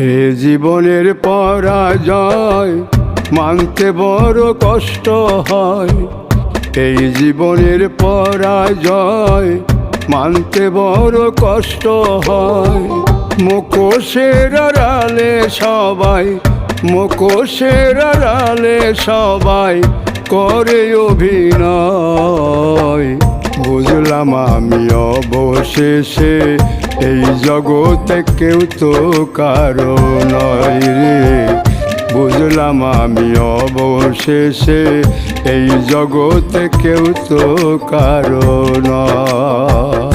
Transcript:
এ জীবনের পরাজয় মানতে বড় কষ্ট হয়। এই জীবনের পরাজয় মানতে বড় কষ্ট হয়। মুখোশের আড়ালে সবাই, মুখোশের আড়ালে সবাই করে অভিনয়। বুঝলাম আমি অবশেষে এই জগতে কেউ তো কারো নয় রে। বুঝলাম আমি অবশেষে এই জগতে কেউ তো কারো নয়।